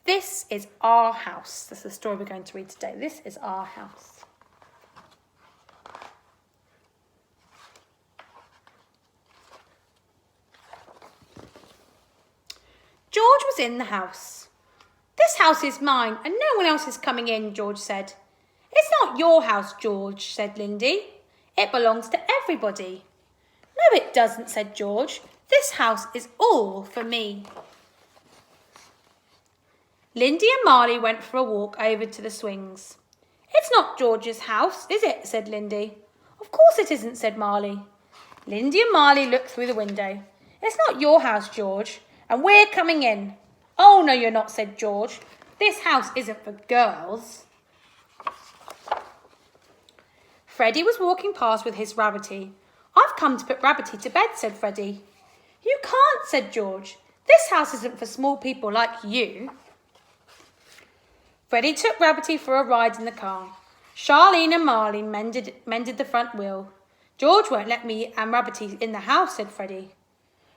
This is our house. That's the story we're going to read today. This is our house. George was in the house. This house is mine and no one else is coming in, George said. It's not your house, George, said Lindy. It belongs to everybody. No, it doesn't, said George. This house is all for me. Lindy and Marley went for a walk over to the swings. It's not George's house, is it? Said Lindy. Of course it isn't, said Marley. Lindy and Marley looked through the window. It's not your house, George, and we're coming in. Oh, no, you're not, said George. This house isn't for girls. Freddie was walking past with his Rabbity. I've come to put Rabbity to bed, said Freddie. You can't, said George. This house isn't for small people like you. Freddie took Rabbity for a ride in the car. Charlene and Marlene mended the front wheel. George won't let me and Rabbity in the house, said Freddie.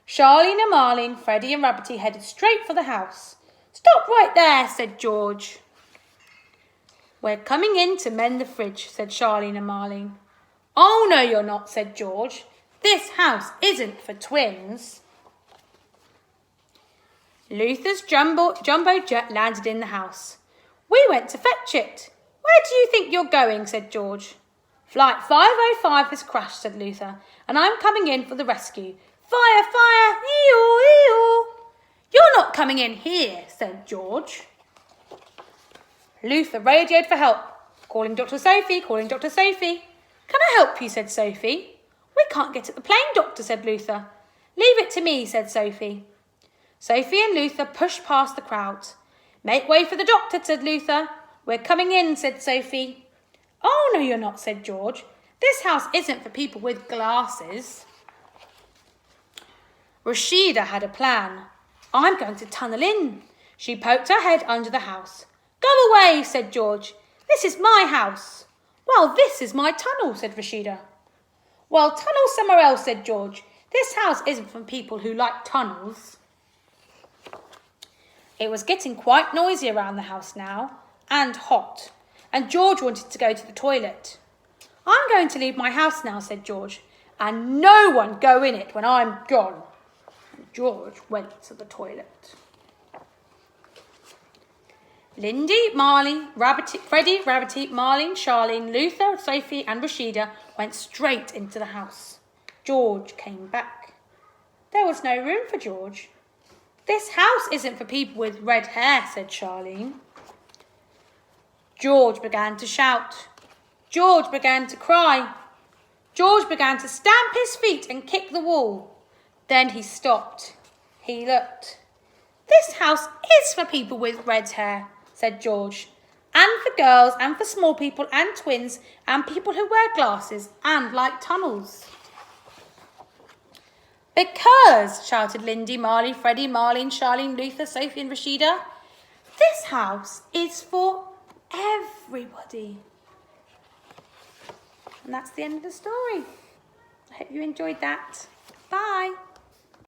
Charlene and Marlene, Freddie and Rabbity headed straight for the house. Stop right there, said George. We're coming in to mend the fridge, said Charlene and Marlene. Oh, no, you're not, said George. This house isn't for twins. Luther's jumbo jet landed in the house. We went to fetch it. Where do you think you're going, said George. Flight 505 has crashed, said Luther, and I'm coming in for the rescue. Fire, fire, ee-oo, ee-oo. You're not coming in here, said George. Luther radioed for help. Calling Dr. Sophie, calling Dr. Sophie. Can I help you, said Sophie. We can't get at the plane, Doctor, said Luther. Leave it to me, said Sophie. Sophie and Luther pushed past the crowd. Make way for the doctor, said Luther. We're coming in, said Sophie. Oh, no, you're not, said George. This house isn't for people with glasses. Rashida had a plan. I'm going to tunnel in. She poked her head under the house. Go away, said George. This is my house. Well, this is my tunnel, said Rashida. Well, tunnel somewhere else, said George. This house isn't for people who like tunnels. It was getting quite noisy around the house now, and hot, and George wanted to go to the toilet. I'm going to leave my house now, said George, and no one go in it when I'm gone. George went to the toilet. Lindy, Marley, Freddie, Rabbity, Marlene, Charlene, Luther, Sophie and Rashida went straight into the house. George came back. There was no room for George. This house isn't for people with red hair, said Charlene. George began to shout. George began to cry. George began to stamp his feet and kick the wall. Then he stopped. He looked. This house is for people with red hair, said George, and for girls and for small people and twins and people who wear glasses and like tunnels. Because, shouted Lindy, Marley, Freddie, Marlene, Charlene, Luther, Sophie and Rashida, this house is for everybody. And that's the end of the story. I hope you enjoyed that. Bye.